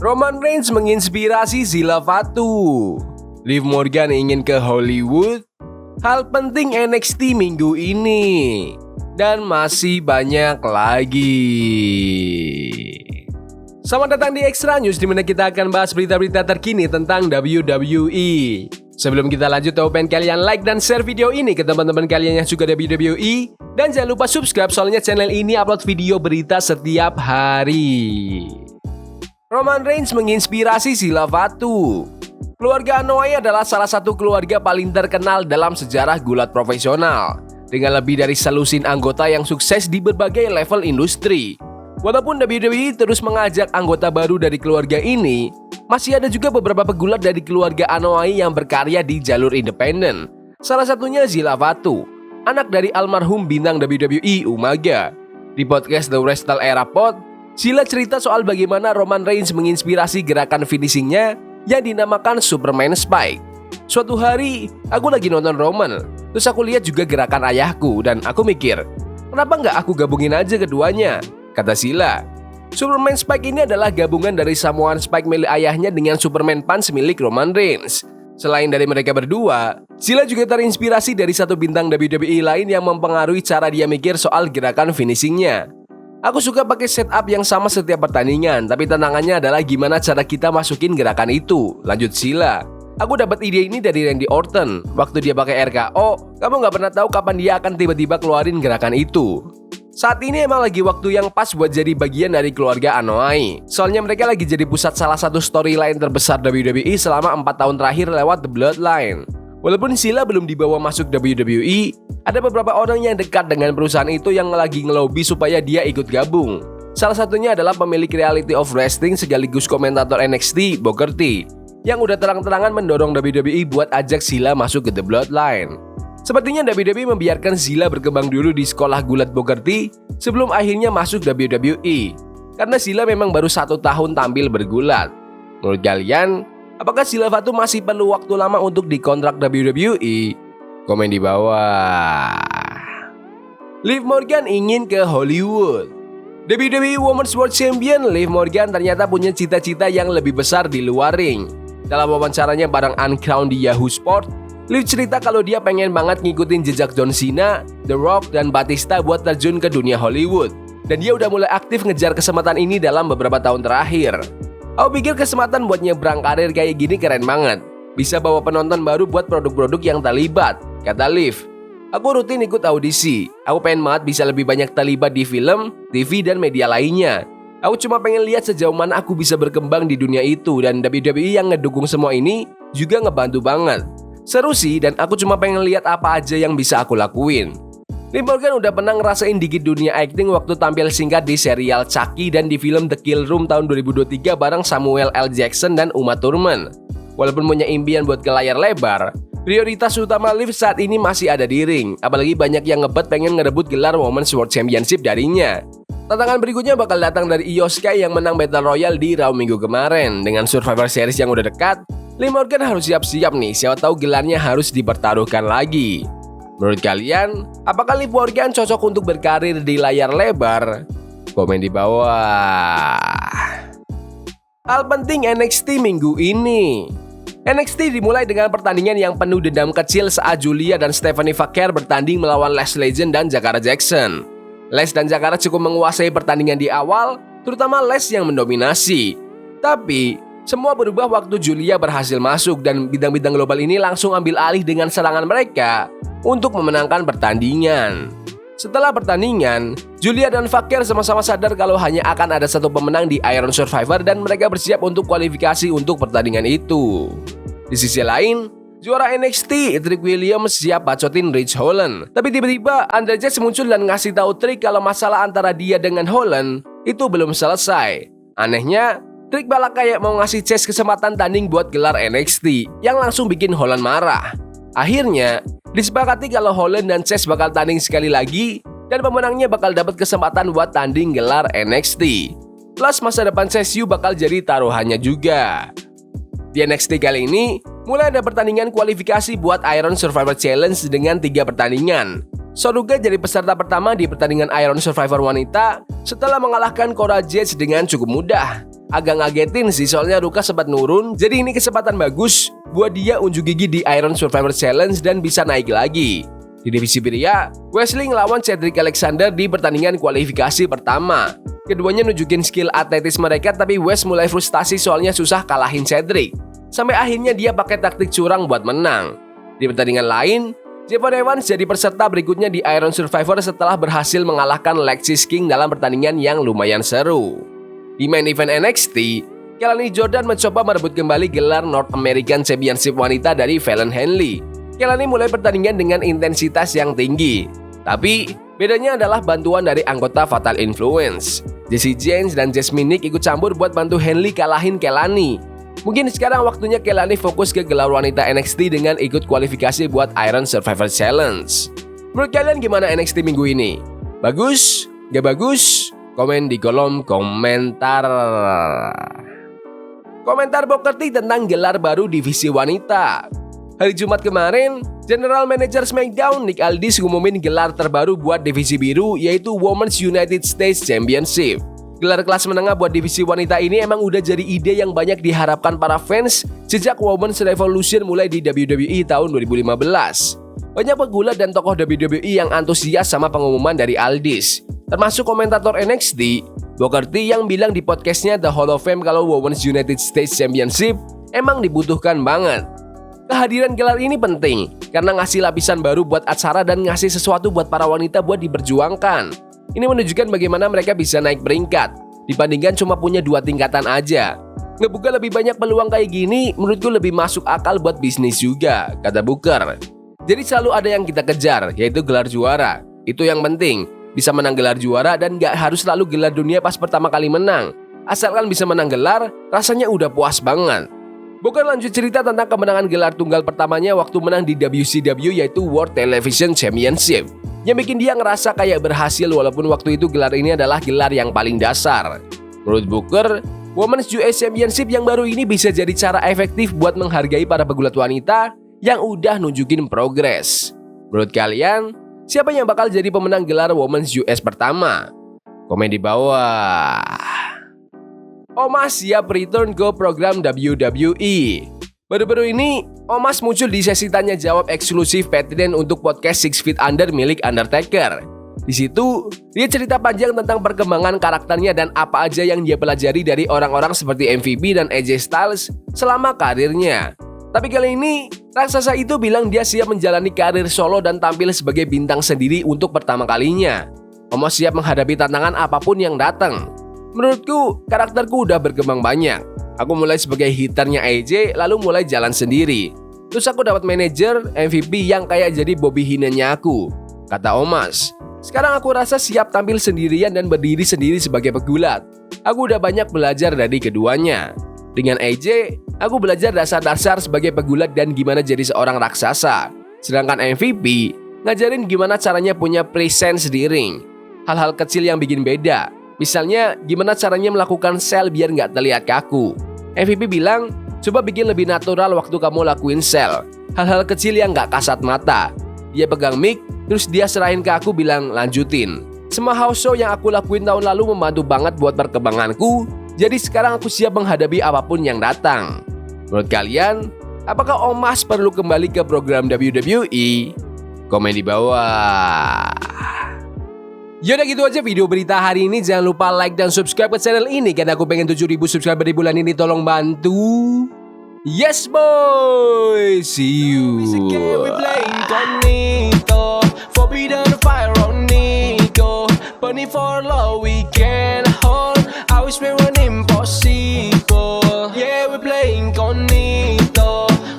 Roman Reigns menginspirasi Zilla Fatu. Liv Morgan ingin ke Hollywood. Hal penting NXT minggu ini. Dan masih banyak lagi. Selamat datang di Extra News, di mana kita akan bahas berita-berita terkini tentang WWE. Sebelum kita lanjut, aku pengen kalian like dan share video ini ke teman-teman kalian yang suka WWE. Dan jangan lupa subscribe, soalnya channel ini upload video berita setiap hari. Roman Reigns menginspirasi Zilla Fatu. Keluarga Anoa'i adalah salah satu keluarga paling terkenal dalam sejarah gulat profesional, dengan lebih dari selusin anggota yang sukses di berbagai level industri. Walaupun WWE terus mengajak anggota baru dari keluarga ini, masih ada juga beberapa pegulat dari keluarga Anoa'i yang berkarya di jalur independen. Salah satunya Zilla Fatu, anak dari almarhum bintang WWE Umaga. Di podcast The Wrestle Era Pod, Zilla cerita soal bagaimana Roman Reigns menginspirasi gerakan finishingnya yang dinamakan Superman Spike. Suatu hari, aku lagi nonton Roman, terus aku lihat juga gerakan ayahku dan aku mikir, kenapa nggak aku gabungin aja keduanya? Kata Zilla. Superman Spike ini adalah gabungan dari Samoan Spike milik ayahnya dengan Superman Punch milik Roman Reigns. Selain dari mereka berdua, Zilla juga terinspirasi dari satu bintang WWE lain yang mempengaruhi cara dia mikir soal gerakan finishingnya. Aku suka pakai setup yang sama setiap pertandingan, tapi tantangannya adalah gimana cara kita masukin gerakan itu, lanjut Zilla. Aku dapat ide ini dari Randy Orton. Waktu dia pakai RKO, kamu nggak pernah tahu kapan dia akan tiba-tiba keluarin gerakan itu. Saat ini emang lagi waktu yang pas buat jadi bagian dari keluarga Anoa'i. Soalnya mereka lagi jadi pusat salah satu storyline terbesar WWE selama 4 tahun terakhir lewat The Bloodline. Walaupun Zilla belum dibawa masuk WWE, ada beberapa orang yang dekat dengan perusahaan itu yang lagi ngelobi supaya dia ikut gabung. Salah satunya adalah pemilik Reality of Wrestling sekaligus komentator NXT, Booker T, yang udah terang-terangan mendorong WWE buat ajak Zilla masuk ke The Bloodline. Sepertinya WWE membiarkan Zilla berkembang dulu di sekolah gulat Booker T sebelum akhirnya masuk WWE. Karena Zilla memang baru 1 tahun tampil bergulat. Menurut kalian, apakah Zilla Fatu masih perlu waktu lama untuk dikontrak WWE? Komen di bawah. Liv Morgan ingin ke Hollywood. WWE Women's World Champion Liv Morgan ternyata punya cita-cita yang lebih besar di luar ring. Dalam wawancaranya bareng Uncrowned di Yahoo Sport, Liv cerita kalau dia pengen banget ngikutin jejak John Cena, The Rock, dan Batista buat terjun ke dunia Hollywood. Dan dia udah mulai aktif ngejar kesempatan ini dalam beberapa tahun terakhir. Aku pikir kesempatan buat nyebrang karir kayak gini keren banget. Bisa bawa penonton baru buat produk-produk yang terlibat, kata Liv. Aku rutin ikut audisi. Aku pengen banget bisa lebih banyak terlibat di film, TV, dan media lainnya. Aku cuma pengen lihat sejauh mana aku bisa berkembang di dunia itu. Dan WWE yang ngedukung semua ini juga ngebantu banget. Seru sih, dan aku cuma pengen lihat apa aja yang bisa aku lakuin. Liv Morgan udah pernah ngerasain dikit dunia acting waktu tampil singkat di serial Chucky dan di film The Kill Room tahun 2023 bareng Samuel L. Jackson dan Uma Thurman. Walaupun punya impian buat ke layar lebar, prioritas utama Liv saat ini masih ada di ring. Apalagi banyak yang ngebet pengen ngerebut gelar Women's World Championship darinya. Tantangan berikutnya bakal datang dari Io Sky yang menang Battle Royale di Raw minggu kemarin. Dengan Survivor Series yang udah dekat, Liv Morgan harus siap-siap nih, siapa tahu gelarnya harus dipertaruhkan lagi. Menurut kalian, apakah Liv Morgan cocok untuk berkarir di layar lebar? Komen di bawah. Hal penting NXT minggu ini. NXT dimulai dengan pertandingan yang penuh dendam kecil saat Julia dan Stephanie Vaquer bertanding melawan Les Legend dan Jakara Jackson. Les dan Jakara cukup menguasai pertandingan di awal, terutama Les yang mendominasi. Tapi semua berubah waktu Julia berhasil masuk dan bintang-bintang global ini langsung ambil alih dengan serangan mereka untuk memenangkan pertandingan. Setelah pertandingan, Julia dan Vaquer sama-sama sadar kalau hanya akan ada satu pemenang di Iron Survivor dan mereka bersiap untuk kualifikasi untuk pertandingan itu. Di sisi lain, juara NXT, Trick Williams siap bacotin Ridge Holland. Tapi tiba-tiba Andre Chase muncul dan ngasih tahu Trick kalau masalah antara dia dengan Holland itu belum selesai. Anehnya, Trick malah kayak mau ngasih Chase kesempatan tanding buat gelar NXT, yang langsung bikin Holland marah. Akhirnya, disepakati kalau Holland dan Chase bakal tanding sekali lagi, dan pemenangnya bakal dapat kesempatan buat tanding gelar NXT. Plus masa depan Chase U bakal jadi taruhannya juga. Di NXT kali ini, mulai ada pertandingan kualifikasi buat Iron Survivor Challenge dengan 3 pertandingan. Soruga jadi peserta pertama di pertandingan Iron Survivor wanita setelah mengalahkan Cora Jade dengan cukup mudah. agak ngagetin sih soalnya Ruka sempat nurun. Jadi ini kesempatan bagus buat dia unjuk gigi di Iron Survivor Challenge dan bisa naik lagi. Di divisi pria, Wesley ngelawan Cedric Alexander di pertandingan kualifikasi pertama. Keduanya nunjukin skill atletis mereka, tapi Wes mulai frustasi soalnya susah kalahin Cedric. Sampai akhirnya dia pakai taktik curang buat menang. Di pertandingan lain, Javon Evans jadi peserta berikutnya di Iron Survivor setelah berhasil mengalahkan Lexis King dalam pertandingan yang lumayan seru. Di main event NXT, Kelani Jordan mencoba merebut kembali gelar North American Championship wanita dari Fallon Henley. Kelani mulai pertandingan dengan intensitas yang tinggi, tapi bedanya adalah bantuan dari anggota Fatal Influence. Jesse James dan Jasmine Nick ikut campur buat bantu Henley kalahin Kelani. Mungkin sekarang waktunya Kelani fokus ke gelar wanita NXT dengan ikut kualifikasi buat Iron Survivor Challenge. Menurut kalian gimana NXT minggu ini? Bagus? Gak bagus? Komen di kolom komentar. Komentar Booker T tentang gelar baru divisi wanita. Hari Jumat kemarin, General Manager SmackDown Nick Aldis ngumumin gelar terbaru buat divisi biru, yaitu Women's United States Championship. Gelar kelas menengah buat divisi wanita ini emang udah jadi ide yang banyak diharapkan para fans sejak Women's Revolution mulai di WWE tahun 2015. Banyak pegulat dan tokoh WWE yang antusias sama pengumuman dari Aldis, termasuk komentator NXT, Booker T yang bilang di podcastnya The Hall of Fame kalau Women's United States Championship emang dibutuhkan banget. Kehadiran gelar ini penting karena ngasih lapisan baru buat acara dan ngasih sesuatu buat para wanita buat diperjuangkan. Ini menunjukkan bagaimana mereka bisa naik peringkat dibandingkan cuma punya 2 tingkatan aja. Ngebuka lebih banyak peluang kayak gini menurutku lebih masuk akal buat bisnis juga, kata Booker. Jadi selalu ada yang kita kejar, yaitu gelar juara. Itu yang penting, bisa menang gelar juara dan gak harus selalu gelar dunia pas pertama kali menang. Asalkan bisa menang gelar, rasanya udah puas banget. Booker lanjut cerita tentang kemenangan gelar tunggal pertamanya waktu menang di WCW, yaitu World Television Championship. Yang bikin dia ngerasa kayak berhasil walaupun waktu itu gelar ini adalah gelar yang paling dasar. Menurut Booker, Women's US Championship yang baru ini bisa jadi cara efektif buat menghargai para pegulat wanita yang udah nunjukin progres. Menurut kalian, siapa yang bakal jadi pemenang gelar Women's US pertama? Komen di bawah. Omos siap return ke program WWE. Baru-baru ini, Omos muncul di sesi tanya jawab eksklusif Patreon untuk podcast 6 Feet Under milik Undertaker. Di situ, dia cerita panjang tentang perkembangan karakternya dan apa aja yang dia pelajari dari orang-orang seperti MVP dan AJ Styles selama karirnya. Tapi kali ini, raksasa itu bilang dia siap menjalani karir solo dan tampil sebagai bintang sendiri untuk pertama kalinya. Omos siap menghadapi tantangan apapun yang datang. Menurutku, karakterku udah berkembang banyak. Aku mulai sebagai hitarnya AJ, lalu mulai jalan sendiri. Terus aku dapat manajer MVP yang kayak jadi Bobby Heenan-nya aku, kata Omos. Sekarang aku rasa siap tampil sendirian dan berdiri sendiri sebagai pegulat. Aku udah banyak belajar dari keduanya. Dengan AJ, aku belajar dasar-dasar sebagai pegulat dan gimana jadi seorang raksasa. Sedangkan MVP, ngajarin gimana caranya punya presence di ring. Hal-hal kecil yang bikin beda. Misalnya, gimana caranya melakukan sell biar nggak terlihat kaku. MVP bilang, coba bikin lebih natural waktu kamu lakuin sell. Hal-hal kecil yang nggak kasat mata. Dia pegang mic, terus dia serahin ke aku bilang, lanjutin. Semua house show yang aku lakuin tahun lalu membantu banget buat perkembanganku. Jadi sekarang aku siap menghadapi apapun yang datang. Menurut kalian, apakah Omos perlu kembali ke program WWE? Komen di bawah. Yaudah gitu aja video berita hari ini. Jangan lupa like dan subscribe ke channel ini karena aku pengen 7.000 subscriber di bulan ini. Tolong bantu. Yes boy. See you. Forbidden fire on Nico, burning for love.